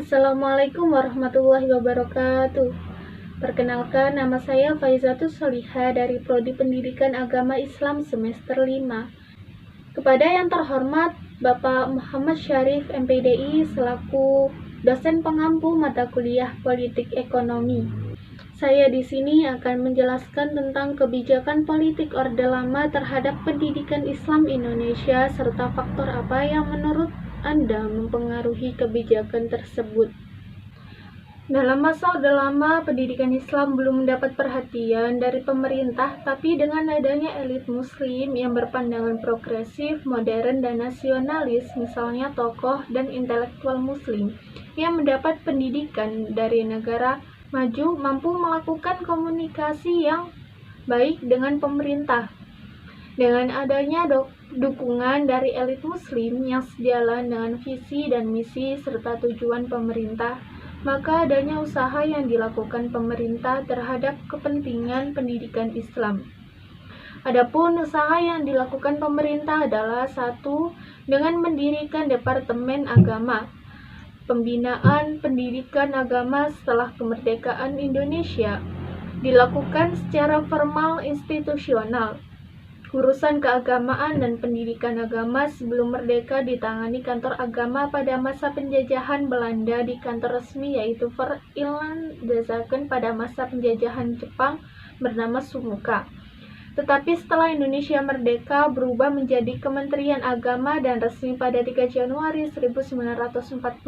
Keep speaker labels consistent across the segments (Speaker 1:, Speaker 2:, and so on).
Speaker 1: Assalamualaikum warahmatullahi wabarakatuh. Perkenalkan, nama saya Faizatus Soliha dari Prodi Pendidikan Agama Islam semester 5. Kepada yang terhormat Bapak Muhammad Syarif MPDI selaku dosen pengampu mata kuliah Politik Ekonomi. Saya di sini akan menjelaskan tentang kebijakan politik Orde Lama terhadap pendidikan Islam Indonesia serta faktor apa yang menurut Anda mempengaruhi kebijakan tersebut. Dalam masa Orde Lama, pendidikan Islam belum mendapat perhatian dari pemerintah, tapi dengan adanya elit Muslim yang berpandangan progresif, modern, dan nasionalis, misalnya tokoh dan intelektual Muslim, yang mendapat pendidikan dari negara maju mampu melakukan komunikasi yang baik dengan pemerintah. Dengan adanya dukungan dari elit Muslim yang sejalan dengan visi dan misi serta tujuan pemerintah, maka adanya usaha yang dilakukan pemerintah terhadap kepentingan pendidikan Islam. Adapun usaha yang dilakukan pemerintah adalah satu, dengan mendirikan Departemen Agama, pembinaan pendidikan agama setelah kemerdekaan Indonesia, dilakukan secara formal institusional. Urusan keagamaan dan pendidikan agama sebelum merdeka ditangani kantor agama pada masa penjajahan Belanda di kantor resmi yaitu Vereilandszaken pada masa penjajahan Jepang bernama Sumuka. Tetapi setelah Indonesia merdeka berubah menjadi Kementerian Agama dan resmi pada 3 Januari 1946.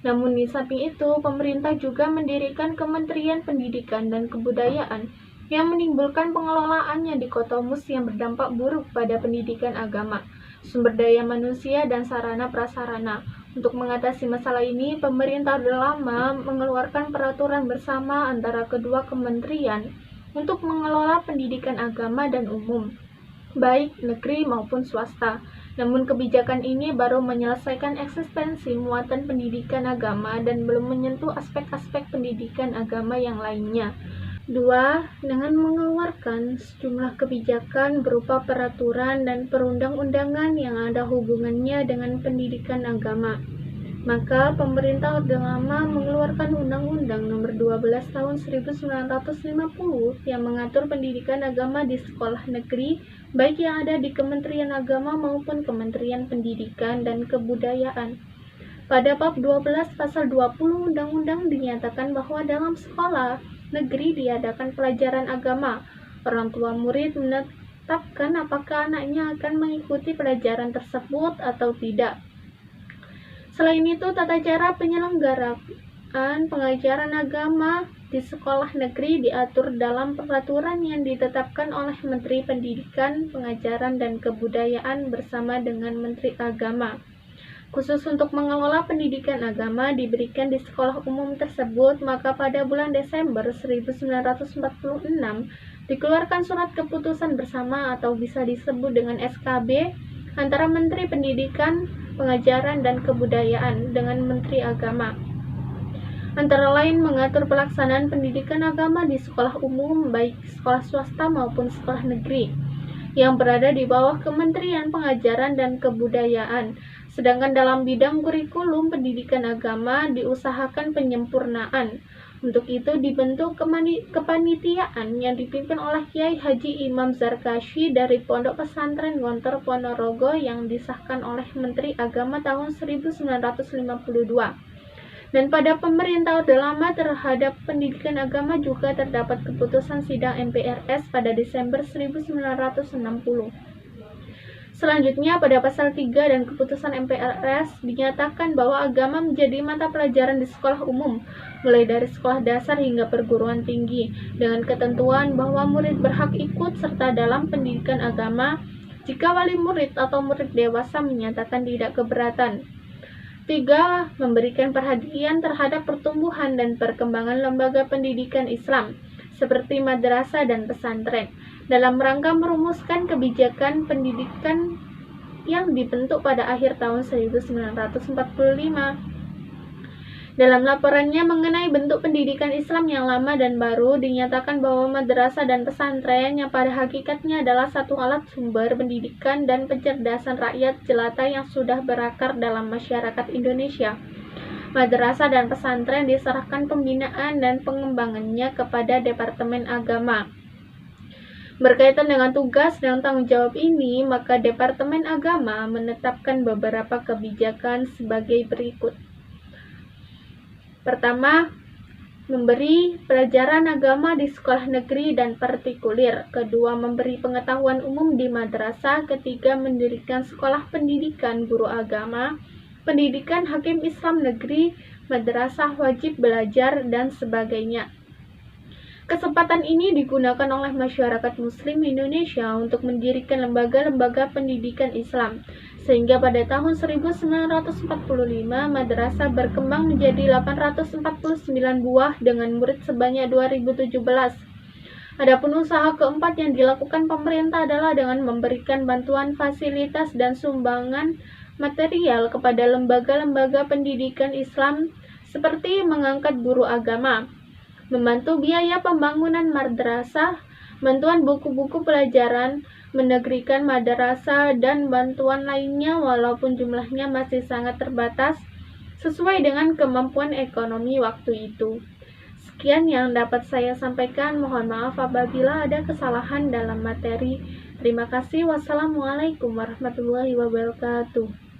Speaker 1: Namun di samping itu, pemerintah juga mendirikan Kementerian Pendidikan dan Kebudayaan yang menimbulkan pengelolaan yang dikotomus yang berdampak buruk pada pendidikan agama, sumber daya manusia, dan sarana prasarana. Untuk mengatasi masalah ini, pemerintah Orde Lama mengeluarkan peraturan bersama antara kedua kementerian untuk mengelola pendidikan agama dan umum, baik negeri maupun swasta. Namun kebijakan ini baru menyelesaikan eksistensi muatan pendidikan agama dan belum menyentuh aspek-aspek pendidikan agama yang lainnya. 2. Dengan mengeluarkan sejumlah kebijakan berupa peraturan dan perundang-undangan yang ada hubungannya dengan pendidikan agama, maka pemerintah Orde Lama mengeluarkan Undang-Undang Nomor 12 Tahun 1950 yang mengatur pendidikan agama di sekolah negeri, baik yang ada di Kementerian Agama maupun Kementerian Pendidikan dan Kebudayaan. Pada bab 12 pasal 20 Undang-Undang dinyatakan bahwa dalam sekolah negeri diadakan pelajaran agama. Orang tua murid menetapkan apakah anaknya akan mengikuti pelajaran tersebut atau tidak. Selain itu, tata cara penyelenggaraan pengajaran agama di sekolah negeri diatur dalam peraturan yang ditetapkan oleh Menteri Pendidikan, Pengajaran, dan Kebudayaan bersama dengan Menteri Agama. Khusus untuk mengelola pendidikan agama diberikan di sekolah umum tersebut, maka pada bulan Desember 1946 dikeluarkan surat keputusan bersama atau bisa disebut dengan SKB antara Menteri Pendidikan, Pengajaran, dan Kebudayaan dengan Menteri Agama. Antara lain mengatur pelaksanaan pendidikan agama di sekolah umum, baik sekolah swasta maupun sekolah negeri, yang berada di bawah Kementerian Pengajaran dan Kebudayaan. Sedangkan dalam bidang kurikulum pendidikan agama diusahakan penyempurnaan. Untuk itu dibentuk kepanitiaan yang dipimpin oleh Kiai Haji Imam Zarkashi dari Pondok Pesantren Gontor Ponorogo yang disahkan oleh Menteri Agama tahun 1952. Dan pada pemerintah Orde Lama terhadap pendidikan agama juga terdapat keputusan sidang MPRS pada Desember 1960. Selanjutnya, pada pasal 3 dan keputusan MPRS dinyatakan bahwa agama menjadi mata pelajaran di sekolah umum, mulai dari sekolah dasar hingga perguruan tinggi, dengan ketentuan bahwa murid berhak ikut serta dalam pendidikan agama jika wali murid atau murid dewasa menyatakan tidak keberatan. 3. Memberikan perhatian terhadap pertumbuhan dan perkembangan lembaga pendidikan Islam, seperti madrasah dan pesantren, dalam rangka merumuskan kebijakan pendidikan yang dibentuk pada akhir tahun 1945. Dalam laporannya mengenai bentuk pendidikan Islam yang lama dan baru, dinyatakan bahwa madrasah dan pesantren yang pada hakikatnya adalah satu alat sumber pendidikan dan pencerdasan rakyat jelata yang sudah berakar dalam masyarakat Indonesia. Madrasah dan pesantren diserahkan pembinaan dan pengembangannya kepada Departemen Agama. Berkaitan dengan tugas dan tanggung jawab ini, maka Departemen Agama menetapkan beberapa kebijakan sebagai berikut. Pertama, memberi pelajaran agama di sekolah negeri dan partikulir. Kedua, memberi pengetahuan umum di madrasah. Ketiga, mendirikan sekolah pendidikan guru agama, pendidikan hakim Islam negeri, madrasah wajib belajar, dan sebagainya. Kesempatan ini digunakan oleh masyarakat Muslim Indonesia untuk mendirikan lembaga-lembaga pendidikan Islam, sehingga pada tahun 1945 madrasah berkembang menjadi 849 buah dengan murid sebanyak 2017. Adapun usaha keempat yang dilakukan pemerintah adalah dengan memberikan bantuan fasilitas dan sumbangan material kepada lembaga-lembaga pendidikan Islam seperti mengangkat guru agama, membantu biaya pembangunan madrasah, bantuan buku-buku pelajaran, menegrikan madrasah, dan bantuan lainnya walaupun jumlahnya masih sangat terbatas sesuai dengan kemampuan ekonomi waktu itu. Sekian yang dapat saya sampaikan. Mohon maaf apabila ada kesalahan dalam materi. Terima kasih. Wassalamualaikum warahmatullahi wabarakatuh.